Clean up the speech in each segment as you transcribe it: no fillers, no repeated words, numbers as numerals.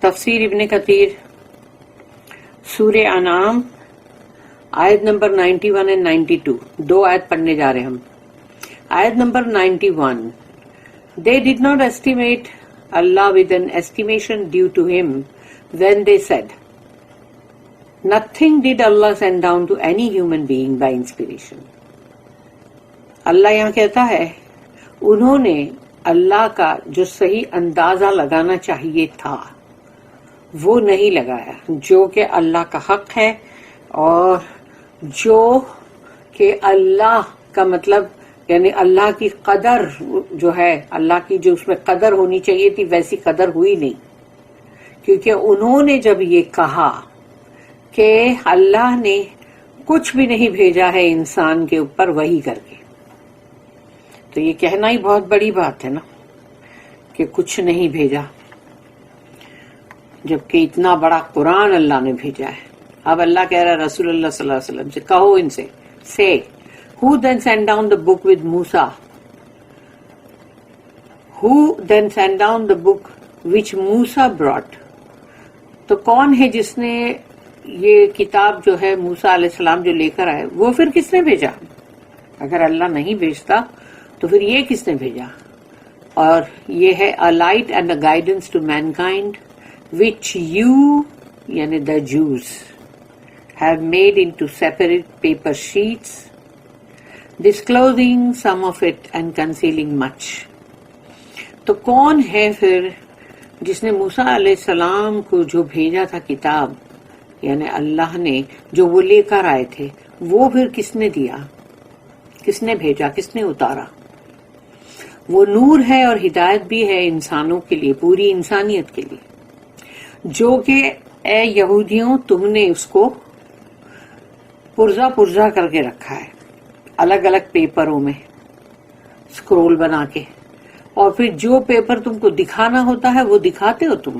تفسیر ابن کثیر سورہ انعام آیت نمبر 91 and 92 دو آیت پڑھنے جا رہے ہیں ہم. آیت number 91. They did not estimate Allah with an estimation due to him when they said, Nothing did Allah send down to any human being by inspiration. اللہ یہاں کہتا ہے انہوں نے اللہ کا جو صحیح اندازہ لگانا چاہیے تھا وہ نہیں لگایا، جو کہ اللہ کا حق ہے، اور جو کہ اللہ کا مطلب یعنی اللہ کی قدر جو ہے، اللہ کی جو اس میں قدر ہونی چاہیے تھی ویسی قدر ہوئی نہیں، کیونکہ انہوں نے جب یہ کہا کہ اللہ نے کچھ بھی نہیں بھیجا ہے انسان کے اوپر وحی کر کے، تو یہ کہنا ہی بہت بڑی بات ہے نا کہ کچھ نہیں بھیجا، جبکہ اتنا بڑا قرآن اللہ نے بھیجا ہے. اب اللہ کہہ رہا ہے رسول اللہ صلی اللہ علیہ وسلم سے کہو ان سے say who then sent down the book with Musa, who then sent down the book which Musa brought. تو کون ہے جس نے یہ کتاب جو ہے موسیٰ علیہ السلام جو لے کر آئے وہ پھر کس نے بھیجا؟ اگر اللہ نہیں بھیجتا تو پھر یہ کس نے بھیجا؟ اور یہ ہے a light and a guidance to mankind which you یعنی the Jews have made into separate paper sheets, disclosing some of it and concealing much. تو کون ہے پھر جس نے موسیٰ علیہ السلام کو جو بھیجا تھا کتاب یعنی اللہ نے جو وہ لے کر آئے تھے وہ پھر کس نے دیا، کس نے بھیجا، کس نے اتارا؟ وہ نور ہے اور ہدایت بھی ہے انسانوں کے لیے، پوری انسانیت کے لیے، جو کہ اے یہودیوں تم نے اس کو پرزا پرزا کر کے رکھا ہے الگ الگ پیپروں میں سکرول بنا کے، اور پھر جو پیپر تم کو دکھانا ہوتا ہے وہ دکھاتے ہو تم،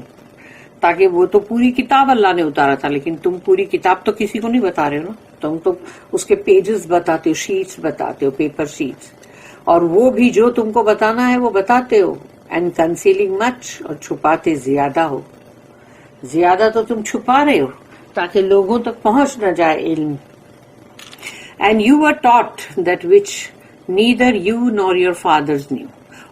تاکہ وہ تو پوری کتاب اللہ نے اتارا تھا، لیکن تم پوری کتاب تو کسی کو نہیں بتا رہے ہو نا، تم تو اس کے پیجز بتاتے ہو، شیٹس بتاتے ہو، پیپر شیٹس، اور وہ بھی جو تم کو بتانا ہے وہ بتاتے ہو. اینڈ کنسیلنگ مچ، اور چھپاتے زیادہ ہو، زیادہ تو تم چھپا رہے ہو تاکہ لوگوں تک پہنچ نہ جائے علم. And you are taught that which neither you nor your fathers knew,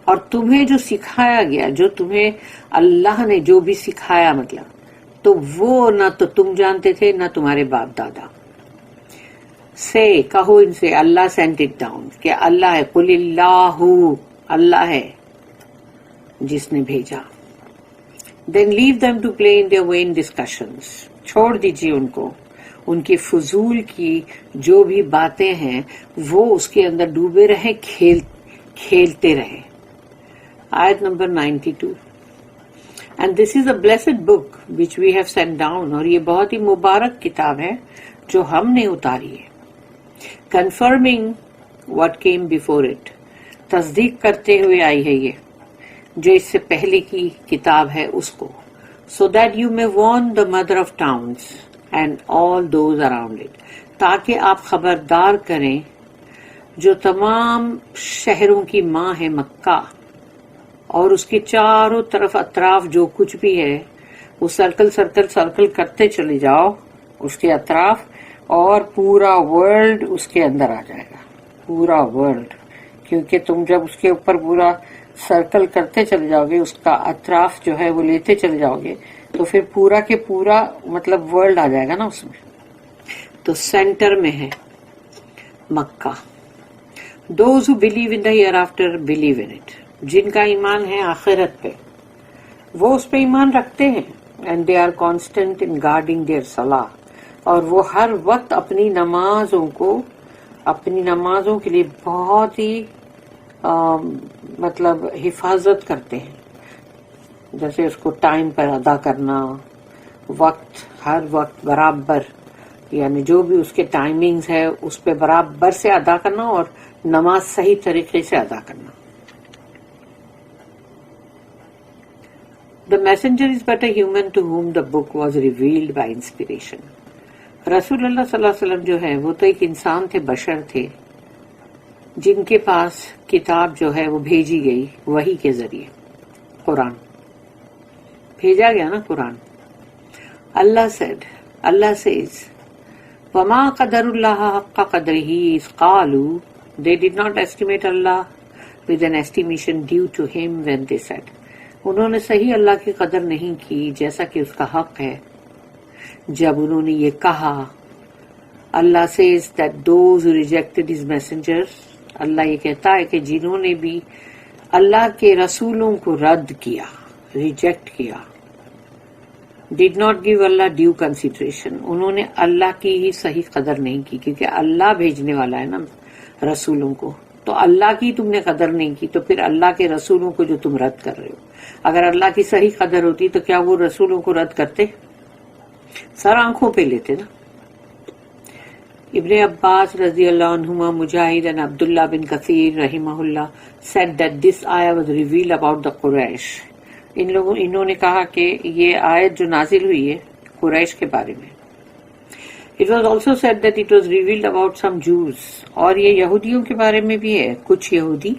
اور تمہیں جو سکھایا گیا، جو تمہیں اللہ نے جو بھی سکھایا مطلب تو وہ نہ تو تم جانتے تھے نہ تمہارے باپ دادا. سے کہو ان سے اللہ سینٹ اٹ ڈاؤن کہ اللہ ہے، قل اللہ اللہ ہے جس نے بھیجا. Then leave them to play in their vain discussions، چھوڑ دیجیے ان کو ان کی فضول کی جو بھی باتیں ہیں وہ اس کے اندر ڈوبے رہے، کھیلتے رہے. آیت number 92. And this is a blessed book which we have sent down، اور یہ بہت ہی مبارک کتاب ہے جو ہم نے اتاری ہے. Confirming what came before it، تصدیق کرتے ہوئے آئی ہے یہ جو اس سے پہلے کی کتاب ہے اس کو. So that you may warn the mother of towns and all those around it، تاکہ آپ خبردار کریں جو تمام شہروں کی ماں ہے مکہ اور اس کے چاروں طرف اطراف جو کچھ بھی ہے وہ سرکل کرتے چلے جاؤ اس کے اطراف، اور پورا ورلڈ اس کے اندر آ جائے گا، پورا ورلڈ، کیونکہ تم جب اس کے اوپر پورا سرکل کرتے چلے جاؤ گے، اس کا اطراف جو ہے وہ لیتے چلے جاؤ گے، تو پھر پورا کے پورا مطلب ورلڈ آ جائے گا نا اس میں. تو سینٹر میں ہے مکہ. Those who believe in the hereafter believe in it، جن کا ایمان ہے آخرت پہ وہ اس پہ ایمان رکھتے ہیں. And they are constant in guarding their salah، اور وہ ہر وقت اپنی نمازوں کے لیے بہت ہی مطلب حفاظت کرتے ہیں، جیسے اس کو ٹائم پر ادا کرنا، ہر وقت برابر، یعنی جو بھی اس کے ٹائمنگز ہے اس پہ برابر سے ادا کرنا اور نماز صحیح طریقے سے ادا کرنا. The messenger is but a human to whom the book was revealed by inspiration. رسول اللہ صلی اللہ علیہ وسلم جو ہے وہ تو ایک انسان تھے، بشر تھے، جن کے پاس کتاب جو ہے وہ بھیجی گئی وحی کے ذریعے، قرآن. بھیجا گیا نا قرآن. Allah says, وَمَا قَدَرُ اللَّهَ حَقَّ قَدْرِهِ إِذْ قَالُوا, they did not estimate Allah with an estimation due to him when they said. انہوں نے صحیح اللہ کی قدر نہیں کی جیسا کہ اس کا حق ہے جب انہوں نے یہ کہا. اللہ says that those who rejected his messengers, اللہ یہ کہتا ہے کہ جنہوں نے بھی اللہ کے رسولوں کو رد کیا, ریجیکٹ کیا, did not give Allah due consideration, انہوں نے اللہ کی ہی صحیح قدر نہیں کی, کیونکہ اللہ بھیجنے والا ہے نا رسولوں کو. تو اللہ کی تم نے قدر نہیں کی, تو پھر اللہ کے رسولوں کو جو تم رد کر رہے ہو, اگر اللہ کی صحیح قدر ہوتی تو کیا وہ رسولوں کو رد کرتے؟ سر آنکھوں پہ لیتے نا. ابن عباس رضی اللہ عنہما, مجاہد and عبداللہ بن کثیر رحمہ اللہ said that this ayah was revealed about the Quraysh. انہوں نے کہا کہ یہ آیت جو نازل ہوئی ہے قریش کے بارے میں. It was also said that it was revealed about some Jews, اور یہ یہودیوں کے بارے میں بھی ہے, کچھ یہودی.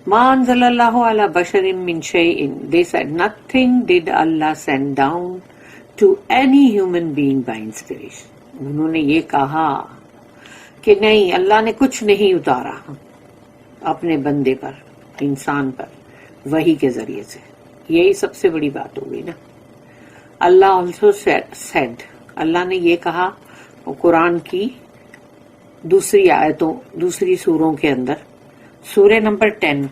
ما انزل اللہ علی بشر من شیء, they said nothing did Allah send down to any human being by inspiration. انہوں نے یہ کہا کہ نہیں, اللہ نے کچھ نہیں اتارا اپنے بندے پر, انسان پر, وحی کے ذریعے سے. یہی سب سے بڑی بات ہو گئی نا. اللہ also said, اللہ نے یہ کہا قرآن کی دوسری آیتوں, دوسری سوروں کے اندر, سورہ نمبر 10,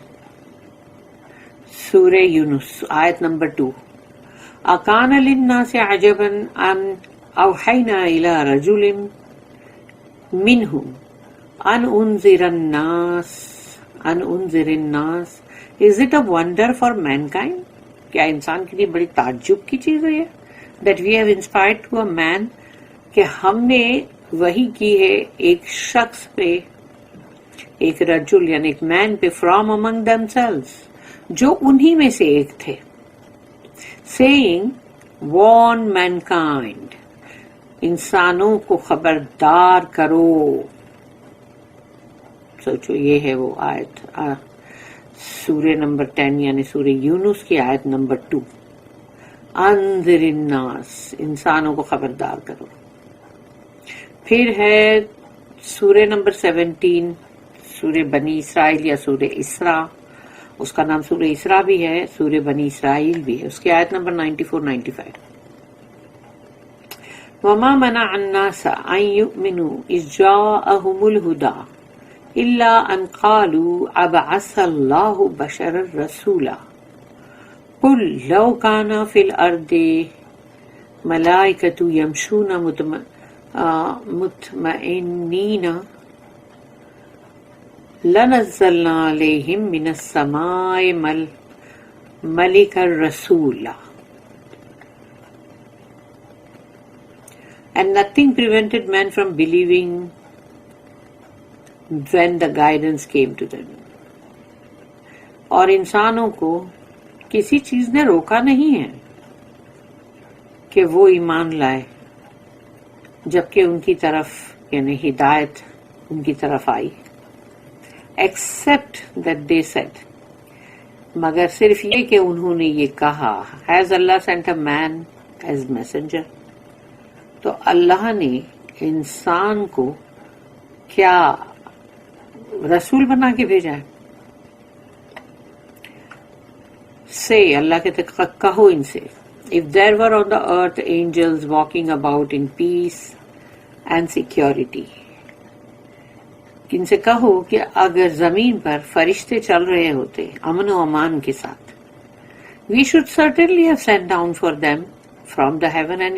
سورہ یونس آیت نمبر 2, اکان للناس عجبا ان اوحینا الی رجل منہم ان انذر الناس. Is it a wonder for mankind? کیا انسان کے لیے بڑی تعجب کی چیز ہے یہ, that we have inspired to a man, کہ ہم نے وحی کی ہے ایک شخص پہ, ایک رجل یعنی ایک مین پہ, from among themselves, جو انہی میں سے ایک تھے, saying warn mankind, انسانوں کو خبردار کرو. سوچو, یہ ہے وہ آیت, سورہ نمبر 10 یعنی سورہ یونس کی آیت نمبر 2, انذر الناس, انسانوں کو خبردار کرو. پھر ہے سورہ نمبر 17, سورہ بنی اسرائیل یا سورہ اسراء, اس کا نام سورہ اسراء بھی ہے, سورہ بنی اسرائیل بھی ہے, اس کی آیت نمبر 94-95. وَمَا مَنَعَ النَّاسَ أَن يُؤْمِنُوا إِذْ جَاءَهُمُ الْهُدَىٰ إِلَّا أَن قَالُوا أَبْعَثَ اللَّهُ بَشَرًا رَّسُولًا قُل لَّوْ كَانَ فِي الْأَرْضِ مَلَائِكَةٌ يَمْشُونَ مُطْمَئِنِّينَ لَنَزَّلْنَا عَلَيْهِم مِّنَ السَّمَاءِ مَلِكًا رَّسُولًا. And nothing prevented man from believing when the guidance came to them. اور انسانوں کو کسی چیز نے روکا نہیں ہے کہ وہ ایمان لائے جبکہ ان کی طرف یعنی ہدایت ان کی طرف آئی, except that they said, مگر صرف یہ کہ انہوں نے یہ کہا, has Allah sent a man as messenger. تو اللہ نے انسان کو کیا رسول بنا کے بھیجا ہے. سے اللہ کے کہو ان سے, if there were on the earth angels walking about in peace and security, ان سے کہو کہ اگر زمین پر فرشتے چل رہے ہوتے امن و امان کے ساتھ, we should certainly have sent down for them from the heaven an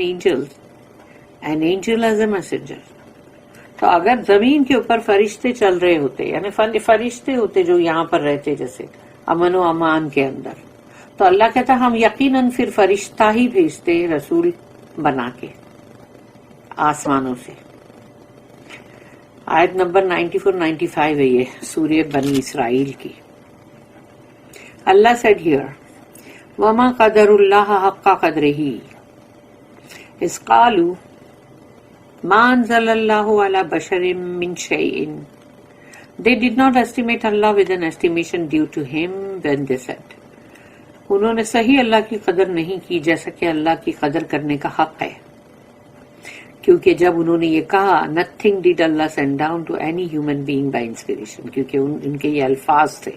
angel as a messenger. تو اگر زمین کے اوپر فرشتے چل رہے ہوتے یعنی فرشتے ہوتے جو یہاں پر رہتے جیسے امن و امان کے اندر, تو اللہ کہتا ہم یقیناً پھر فرشتہ ہی بھیجتے رسول بنا کے آسمانوں سے. آیت نمبر 94-95 ہے یہ سورہ بنی اسرائیل کی. اللہ said here, وَمَا قَدَرُ اللَّهَ حَقَّ قَدْرِهِ إِذْ قَالُوا مَا أَنزَلَ اللَّهُ عَلَى بَشَرٍ مِّن شَيْءٍ. They did not estimate Allah with an estimation due to him when they said. انہوں نے صحیح اللہ کی قدر نہیں کی جیسا کہ اللہ کی قدر کرنے کا حق ہے، کیونکہ جب انہوں نے یہ کہا nothing did Allah send down to any human being by inspiration، کیونکہ ان کے یہ الفاظ تھے،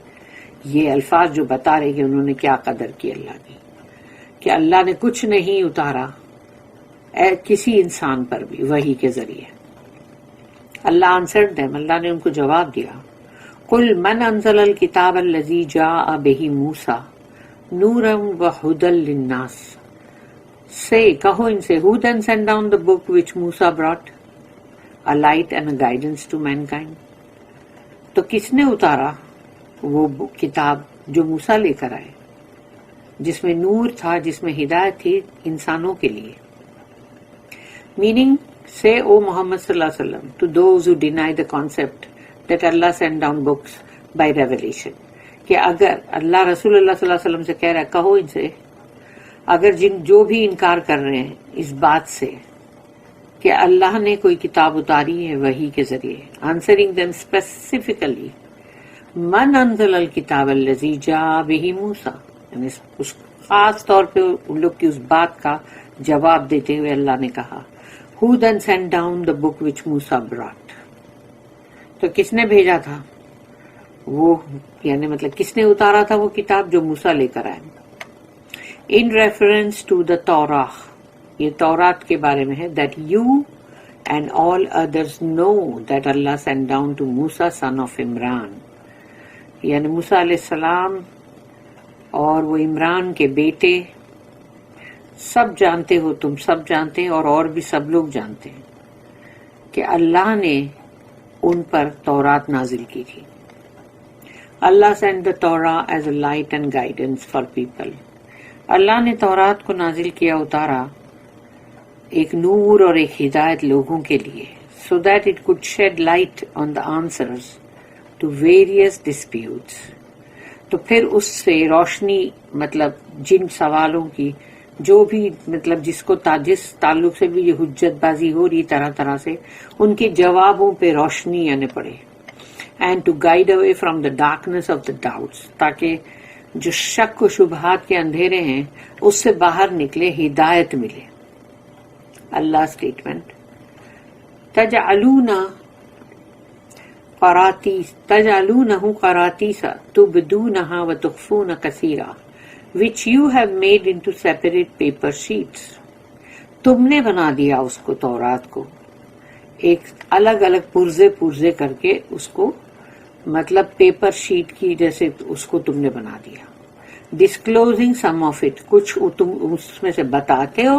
یہ الفاظ جو بتا رہے کہ انہوں نے کیا قدر کی اللہ کی، کہ اللہ نے کچھ نہیں اتارا کسی انسان پر بھی وحی کے ذریعے۔ اللہ answered them، اللہ نے ان کو جواب دیا، قل من انزل الکتاب الذی جاء بہ موسیٰ نورا وہدی للناس، سے کہو ان سے who then sent down the book which Musa brought a light and a guidance to mankind، تو کس نے اتارا وہ کتاب جو موسیٰ لے کر آئے، جس میں نور تھا، جس میں ہدایت تھی انسانوں کے لیے۔ Meaning, say, O Muhammad sallallahu alaihi wasallam, to those who deny the concept that Allah sent down books by revelation، کہ اگر اللہ رسول اللہ صلی اللہ علیہ وسلم سے کہہ رہا ہے، کہو ان سے، اگر جو بھی انکار کر رہے ہیں اس بات سے کہ اللہ نے کوئی کتاب اتاری ہے وحی کے ذریعے، answering them specifically، من انزل الکتاب الذی جاء بہ موسیٰ، یعنی اس خاص طور پہ ان لوگ کی اس بات کا جواب دیتے ہوئے اللہ نے کہا who then sent down the book which Musa brought، تو کس نے بھیجا تھا وہ، یعنی مطلب کس نے اتارا تھا وہ کتاب جو موسیٰ لے کر آئے۔ in reference to the Torah، یہ تورات کے بارے میں ہے، that you and all others know that Allah sent down to Musa son of Imran، یعنی موسیٰ علیہ السلام اور وہ عمران کے بیٹے سب جانتے ہو، تم سب جانتے ہیں اور بھی سب لوگ جانتے ہیں کہ اللہ نے ان پر تورات نازل کی تھی۔ اللہ sent the Torah as a light and guidance for people، اللہ نے تورات کو نازل کیا، اتارا ایک نور اور ایک ہدایت لوگوں کے لیے، so that it could shed light on the answers to various disputes، تو پھر اس سے روشنی، مطلب جن سوالوں کی جو بھی مطلب جس تعلق سے بھی یہ حجت بازی ہو رہی طرح طرح سے، ان کے جوابوں پہ روشنی آنے پڑے، and to guide away from the darkness of the doubts, تاکہ جو شک و شبہات کے اندھیرے ہیں اس سے باہر نکلے، ہدایت ملے۔ اللہ statement, تجعلونہ قراطیسا تبدونہا وتخفون کثیرا which you have made into separate paper sheets، تم نے بنا دیا اس کو، تورات کو ایک الگ الگ پرزے کر کے اس کو، مطلب پیپر شیٹ کی جیسے اس کو تم نے بنا دیا۔ disclosing some of it، کچھ تم اس میں سے بتاتے ہو،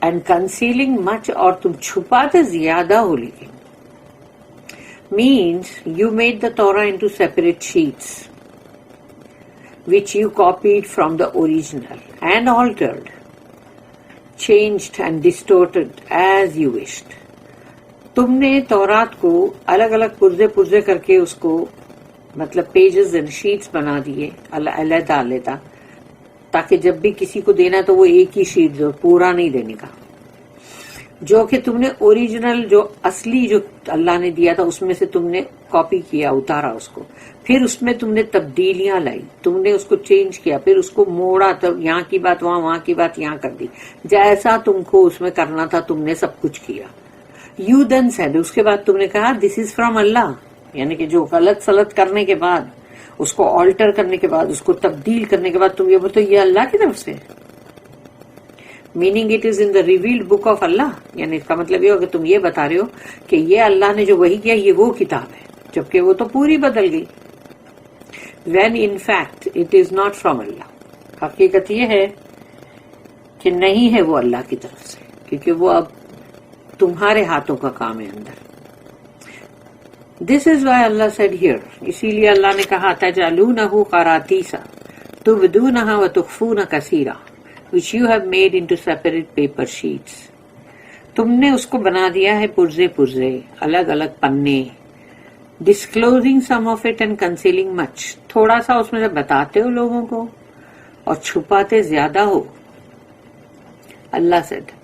and concealing much، اور تم چھپاتے زیادہ ہو، لیکن means you made the Torah into separate sheets which you copied from the original and altered, changed and distorted as you wished۔ تم نے تورات کو الگ الگ پرزے کر کے اس کو مطلب پیجز اینڈ شیٹس بنا دیے علیحدہ علیحدہ، تاکہ جب بھی کسی کو دینا تو وہ ایک ہی شیٹ دو، پورا نہیں دینے کا، جو کہ تم نے اوریجنل جو اصلی جو اللہ نے دیا تھا اس میں سے تم نے کاپی کیا، اتارا اس کو، پھر اس میں تم نے تبدیلیاں لائی، تم نے اس کو چینج کیا، پھر اس کو موڑا، تب یہاں کی بات وہاں، وہاں کی بات یہاں کر دی، جیسا تم کو اس میں کرنا تھا تم نے سب کچھ کیا۔ یو دین سیڈ، اس کے بعد تم نے کہا دس از فرام اللہ، یعنی کہ جو غلط سلط کرنے کے بعد، اس کو آلٹر کرنے کے بعد، اس کو تبدیل کرنے کے بعد تم یہ بولتے یہ اللہ کی طرف سے، meaning it is in the revealed book of Allah, یعنی اس کا مطلب یہ ہو کہ تم یہ بتا رہے ہو کہ یہ اللہ نے جو وحی کیا یہ وہ کتاب ہے، جبکہ وہ تو پوری بدل گئی۔ when in fact it is not from اللہ، حقیقت یہ ہے کہ نہیں ہے وہ اللہ کی طرف سے، کیونکہ وہ اب تمہارے ہاتھوں کا کام ہے اندر۔ This is why Allah said here، اسی لیے اللہ نے کہا تجعلونہ قراطیسا تبدونہا وتخفون کثیرا which you have made into separate paper sheets، تم نے اس کو بنا دیا ہے پرزے الگ الگ پنے، disclosing some of it and concealing much، تھوڑا سا اس میں سے بتاتے ہو لوگوں کو اور چھپاتے زیادہ ہو۔ اللہ said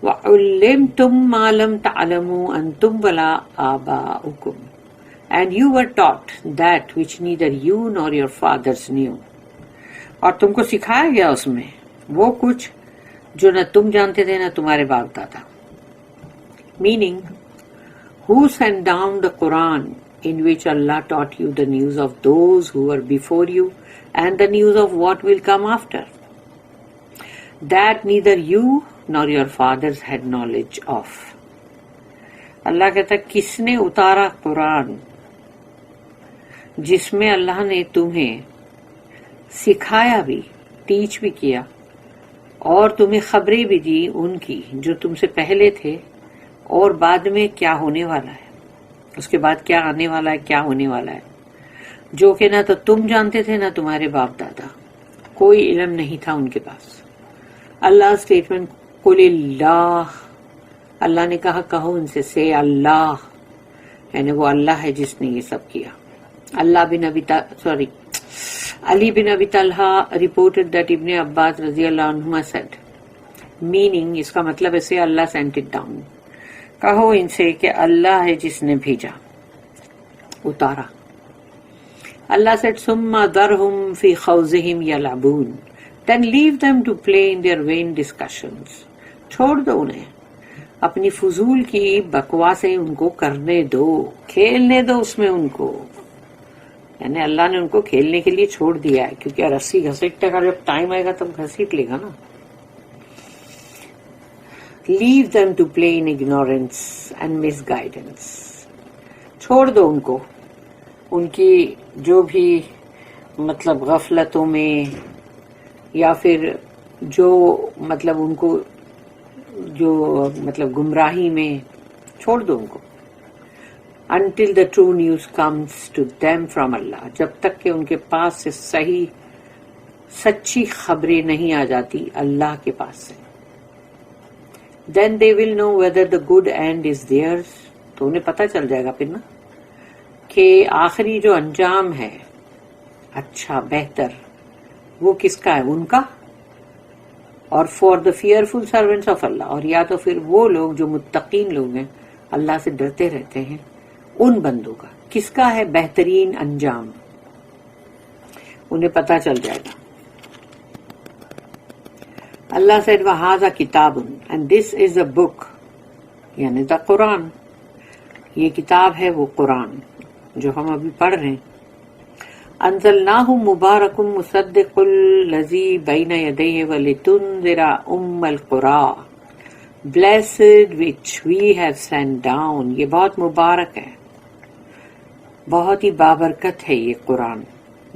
وَعُلِّمْتُمْ مَا لَمْ تَعْلَمُوا أَنْتُمْ وَلَا آبَاؤُكُمْ، and you were taught that which neither you nor your fathers knew۔ اور تم کو سکھایا گیا اس میں وہ کچھ جو نہ تم جانتے تھے نہ تمہارے باپ دادا. Meaning, who sent down the Quran in which Allah taught you the news of those who were before you and the news of what will come after, that neither you nor your fathers had knowledge of. اللہ کہتا ہے کس نے اتارا قرآن جس میں اللہ نے تمہیں سکھایا بھی، ٹیچ بھی کیا، اور تمہیں خبریں بھی دی ان کی جو تم سے پہلے تھے اور بعد میں کیا ہونے والا ہے، اس کے بعد کیا آنے والا ہے، کیا ہونے والا ہے، جو کہ نہ تو تم جانتے تھے نہ تمہارے باپ دادا، کوئی علم نہیں تھا ان کے پاس. اللہ اسٹیٹمنٹ قل اللہ، اللہ نے کہا کہو ان سے سے اللہ، یعنی وہ اللہ ہے جس نے یہ سب کیا. Ali bin Abi Talha reported that Ibn Abbas radiallahu anhuma said, meaning اس کا مطلب ہے سے اللہ sent it down، کہو ان سے کہ اللہ ہے جس نے بھیجا، اتارا. Allah said ثم ذرهم في خوضهم يلعبون، then leave them to play in their vain discussions، چھوڑ دو انہیں، اپنی فضول کی بکواسیں ان کو کرنے دو، کھیلنے دو اس میں ان کو. یعنی اللہ نے ان کو کھیلنے کے لیے چھوڑ دیا ہے، کیونکہ رسی گھسیٹنے کا جب ٹائم آئے گا تب گھسیٹ لے گا نا. لیو them to play in ignorance and misguidance، چھوڑ دو ان کو ان کی جو بھی مطلب غفلتوں میں یا پھر جو مطلب ان کو جو مطلب گمراہی میں، چھوڑ دو ان کو. until the true news comes to them from Allah، جب تک کہ ان کے پاس سے صحیح سچی خبریں نہیں آ جاتی اللہ کے پاس سے. then they will know whether the good end is theirs، تو انہیں پتہ چل جائے گا پھر نا کہ آخری جو انجام ہے اچھا بہتر وہ کس کا ہے، ان کا، اور for the fearful servants of Allah، اور یا تو پھر وہ لوگ جو متقین لوگ ہیں اللہ سے ڈرتے رہتے ہیں ان بندوں کا کس کا ہے بہترین انجام، انہیں پتہ چل جائے گا. اللہ said وَهَذَا كِتَابٌ and this is a book، یعنی دا قرآن، یہ کتاب ہے وہ قرآن جو ہم ابھی پڑھ رہے ہیں. أَنزَلْنَاهُ مُبَارَكٌ مُصَدِّقُ الَّذِي بَيْنَ يَدَيْهِ وَلِتُنذِرَ أُمَّ الْقُرَىٰ، blessed which we have sent down، یہ بہت مبارک ہے، بہت ہی بابرکت ہے یہ قرآن،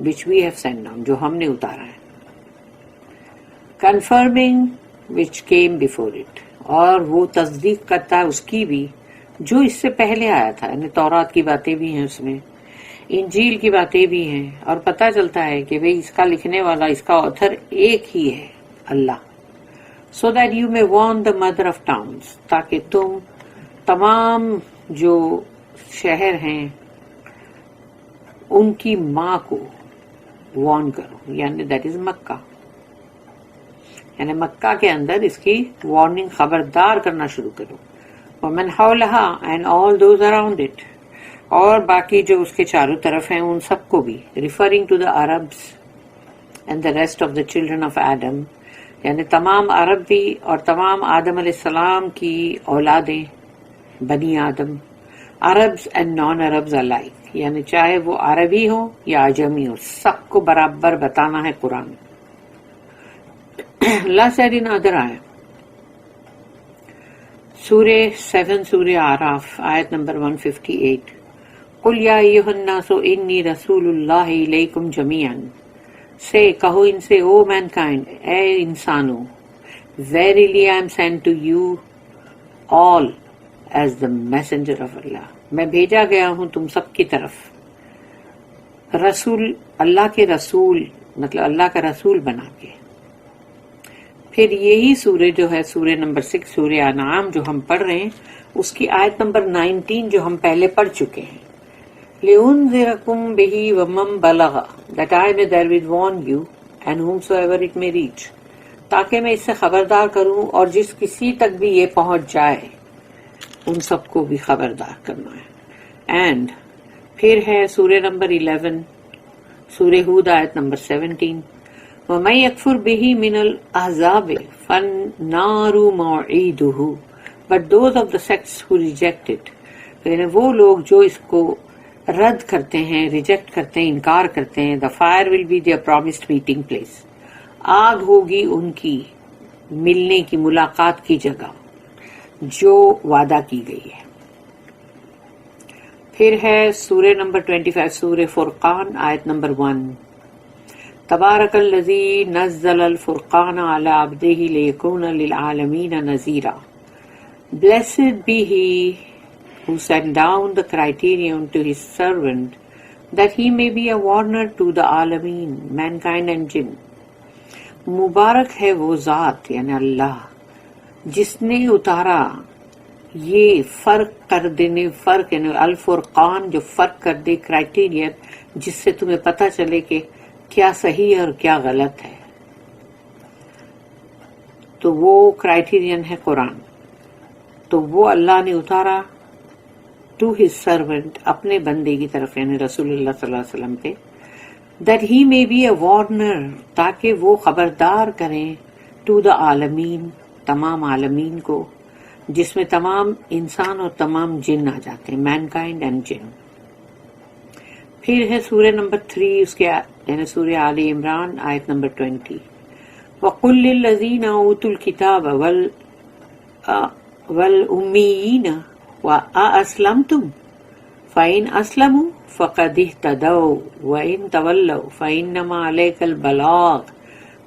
which we have sent down، جو ہم نے اتارا ہے. confirming which came before it، اور وہ تصدیق کرتا ہے اس کی بھی جو اس سے پہلے آیا تھا، یعنی تورات کی باتیں بھی ہیں اس میں، انجیل کی باتیں بھی ہیں، اور پتہ چلتا ہے کہ بھئی اس کا لکھنے والا، اس کا آتھر ایک ہی ہے اللہ. so that you may warn the mother of towns، تاکہ تم تمام جو شہر ہیں ان کی ماں کو وارن کرو، یعنی دیٹ از مکہ، یعنی مکہ کے اندر اس کی وارننگ خبردار کرنا شروع کرو. وَمَنْ حَوْلَهَا and all those around it، اور باقی جو اس کے چاروں طرف ہیں ان سب کو بھی، referring to the Arabs and the rest of the children of Adam، یعنی تمام عرب بھی اور تمام آدم علیہ السلام کی اولادیں بنی آدم، عربs and non-Arabs alike، یعنی چاہے وہ عربی ہو یا عجمی ہو، سب کو برابر بتانا ہے قرآن. اللہ said in other ayah، سورہ 7 سورہ آراف آیت نمبر 158، قُلْ يَا أَيُّهَا النَّاسُ إِنِّي رَسُولُ اللَّهِ إِلَيْكُمْ جَمِيعًا، سے کہو ان سے او mankind، اے انسانو، verily I am sent to you all as the messenger of Allah، میں بھیجا گیا ہوں تم سب کی طرف، رسول، اللہ کے رسول، مطلب اللہ کا رسول بنا کے. پھر یہی سورہ جو ہے سورہ نمبر 6 سورہ انعام جو ہم پڑھ رہے ہیں اس کی آیت نمبر 19 جو ہم پہلے پڑھ چکے ہیں، لِأُنذِرَكُمْ بِهِ وَمَنْ بَلَغَ، that I may therewith warn you and whomsoever it may reach، تاکہ میں اس سے خبردار کروں اور جس کسی تک بھی یہ پہنچ جائے ان سب کو بھی خبردار کرنا ہے. اینڈ پھر ہے سورہ نمبر 11 سورہ ہود آیت نمبر 17، وَمَن يَكْفُرْ بِهِ مِنَ الْأَحْزَابِ فَالنَّارُ مَوْعِدُهُ. But those of the sects who reject it, یعنی وہ لوگ جو اس کو رد کرتے ہیں، ریجیکٹ کرتے ہیں، انکار کرتے ہیں، the fire will be their promised meeting place. آگ ہوگی ان کی ملنے کی، ملاقات کی جگہ جو وعدہ کی گئی ہے. پھر ہے سورہ نمبر 25، سورہ فرقان، آیت نمبر 1. تبارک الذی نزل الفرقان علی عبدہ لیکون للعالمین نذیرا. Blessed be he who sent down the criterion to his servant that he may be a warner to the عالمین mankind and jinn. مبارک ہے وہ ذات یعنی اللہ جس نے اتارا یہ فرق کر دینے، فرق یعنی الفرقان جو فرق کر دے، کرائٹیرین جس سے تمہیں پتہ چلے کہ کیا صحیح ہے اور کیا غلط ہے. تو وہ کرائٹیرین ہے قرآن. تو وہ اللہ نے اتارا ٹو ہز سرونٹ اپنے بندے کی طرف یعنی رسول اللہ صلی اللہ علیہ وسلم پہ، that he may be a warner تاکہ وہ خبردار کریں ٹو دا عالمین تمام عالمین کو، جس میں تمام انسان اور تمام جن آ جاتے ہیں، مین کائنڈ اینڈ جن. پھر ہے سورہ نمبر 3 اس کے یعنی سورہ آل عمران آیت نمبر 20. وَقُلْ لِلَّذِينَ أُوتُوا الْكِتَابَ وَالْأُمِّيِّينَ وَأَسْلَمْتُمْ فَإِنْ أَسْلَمُوا فَقَدِ اهْتَدَوْا وَإِنْ تَوَلَّوْا فَإِنَّمَا عَلَيْكَ الْبَلَاغُ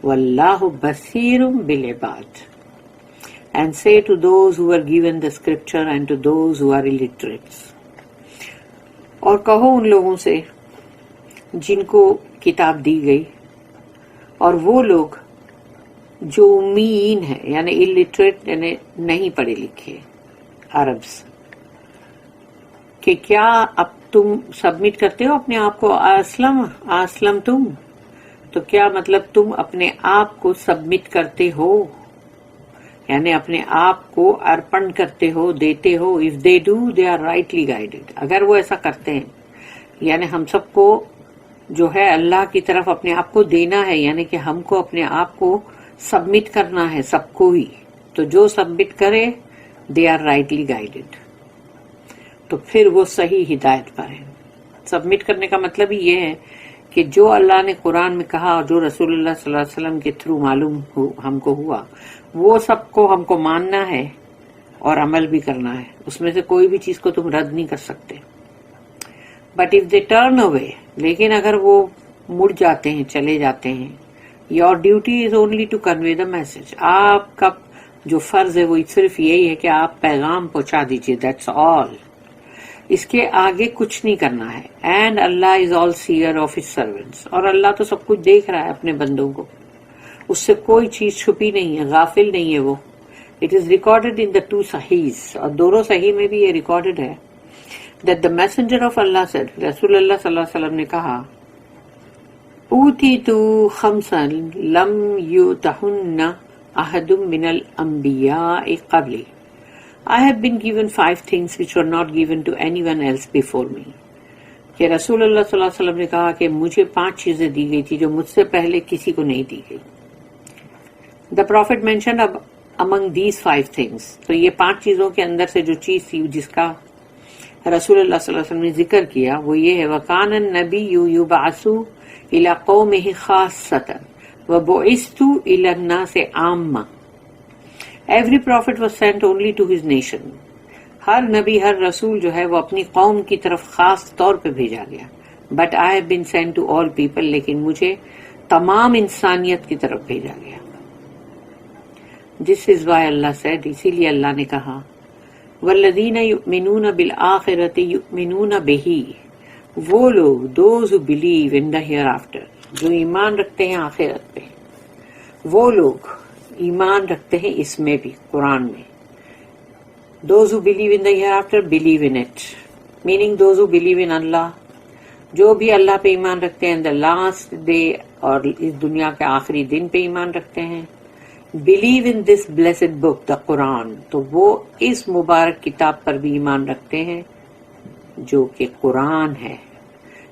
وَاللَّهُ بَصِيرٌ بِالْعِبَادِ. And say to those who are given the scripture and to those who are illiterates. اور کہو ان لوگوں سے جن کو کتاب دی گئی اور وہ لوگ جو امیین ہیں یعنی illiterate یعنی نہیں پڑھے لکھے عربs، کہ کیا اب تم سبمٹ کرتے ہو اپنے آپ کو اسلم تم، تو کیا مطلب تم اپنے آپ کو سبمٹ کرتے ہو یعنی اپنے آپ کو ارپن کرتے ہو، دیتے ہو. if they do they are rightly guided. اگر وہ ایسا کرتے ہیں یعنی ہم سب کو جو ہے اللہ کی طرف اپنے آپ کو دینا ہے، یعنی کہ ہم کو اپنے آپ کو سبمٹ کرنا ہے سب کو ہی. تو جو سبمٹ کرے they are rightly guided. تو پھر وہ صحیح ہدایت پر ہیں. سبمٹ کرنے کا مطلب ہی یہ ہے کہ جو اللہ نے قرآن میں کہا اور جو رسول اللہ صلی اللہ علیہ وسلم کے تھرو معلوم ہم کو ہوا، وہ سب کو ہم کو ماننا ہے اور عمل بھی کرنا ہے. اس میں سے کوئی بھی چیز کو تم رد نہیں کر سکتے. But if they turn away, لیکن اگر وہ مڑ جاتے ہیں، چلے جاتے ہیں، your duty is only to convey the message. آپ کا جو فرض ہے وہ صرف یہی ہے کہ آپ پیغام پہنچا دیجیے، دیٹس آل. اس کے آگے کچھ نہیں کرنا ہے. And Allah is all seer of his servants. اور اللہ تو سب کچھ دیکھ رہا ہے اپنے بندوں کو، اس سے کوئی چیز چھپی نہیں ہے، غافل نہیں ہے وہ. اٹ از ریکارڈیڈ ان دا 2 صحیحs، اور دونوں صحیح میں بھی یہ ریکارڈیڈ ہے that the messenger of Allah said، رسول اللہ صلی اللہ علیہ وسلم نے کہا، اوتیتو خمسا لم یؤتہن احد من الانبیاء قبلی. I have been given 5 things which were not given to anyone else before me. کہ رسول اللہ صلی اللہ علیہ وسلم نے کہا کہ مجھے 5 چیزیں دی گئی تھی جو مجھ سے پہلے کسی کو نہیں دی گئی. The prophet mentioned among these 5 things. تو یہ 5 چیزوں کے اندر سے جو چیز تھی جس کا رسول اللہ صلی اللہ علیہ وسلم نے ذکر کیا وہ یہ ہے، وَكَانَ النَّبِيُّ يُبْعَثُ إِلَى قَوْمِهِ خَاصَّةً وَبُعِثْتُ إِلَى النَّاسِ عَامَّةً. Every prophet was sent only to his nation. ہر نبی ہر رسول جو ہے وہ اپنی قوم کی طرف خاص طور پہ بھیجا گیا. But I have been sent to all people. لیکن مجھے تمام انسانیت کی طرف بھیجا گیا. This is why Allah said، اسی لیے اللہ نے کہا، وَالَّذِينَ يُؤْمِنُونَ بِالْآخِرَةِ يُؤْمِنُونَ بِهِ. وہ لوگ those who believe in the hereafter، جو ایمان رکھتے ہیں آخرت پہ، وہ لوگ ایمان رکھتے ہیں اس میں بھی، قرآن میں. Those who believe in the hereafter believe in it. Meaning those who believe in Allah، جو بھی اللہ پہ ایمان رکھتے ہیں، the last day اور اس دنیا کے آخری دن پہ ایمان رکھتے ہیں. Believe in this blessed book، the Quran، تو وہ اس مبارک کتاب پر بھی ایمان رکھتے ہیں جو کہ قرآن ہے.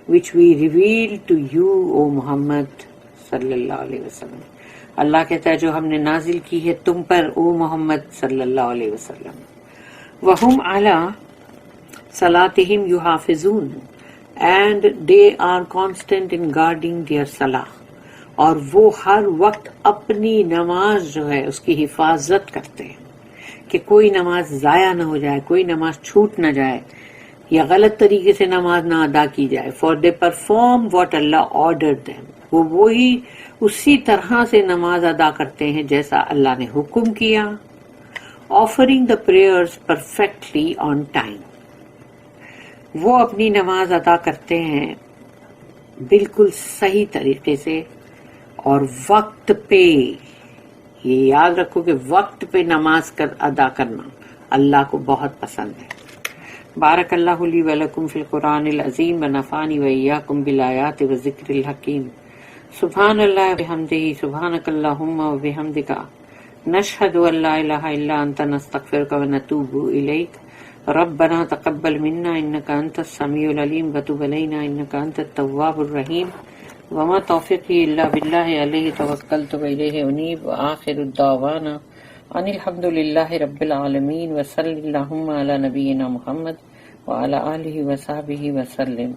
Which we reveal to you, O Muhammad صلی اللہ علیہ وسلم. اللہ کہتا ہے جو ہم نے نازل کی ہے تم پر او محمد صلی اللہ علیہ وسلم. وَهُمْ عَلَى صَلَاتِهِمْ يُحَافِظُونَ and they are constant in guarding their salah. اور وہ ہر وقت اپنی نماز جو ہے اس کی حفاظت کرتے ہیں کہ کوئی نماز ضائع نہ ہو جائے، کوئی نماز چھوٹ نہ جائے یا غلط طریقے سے نماز نہ ادا کی جائے. For they perform what Allah ordered them, وہ وہی اسی طرح سے نماز ادا کرتے ہیں جیسا اللہ نے حکم کیا. Offering the prayers perfectly on time, وہ اپنی نماز ادا کرتے ہیں بالکل صحیح طریقے سے اور وقت پہ. یہ یاد رکھو کہ وقت پہ نماز ادا کرنا اللہ کو بہت پسند ہے. بارک اللہ لی ولکم فی القرآن العظیم ونفعنی وإیاکم بالآیات والذکر الحکیم. سبحان اللہ وبحمدہ، سبحانک اللہم وبحمدک، نشہد ان لا الہ الا انت، نستغفرک ونتوب الیک. ربنا تقبل منا انک انت السمیع العلیم وتب علینا انک انت التواب الرحیم. وما توفیقی الا باللہ علیہ توکلت والیہ انیب. وآخر الدعوانا ان الحمد للہ رب العالمین وصلی اللہم علی نبینا محمد وعلی آلہ وصحبہ وسلم.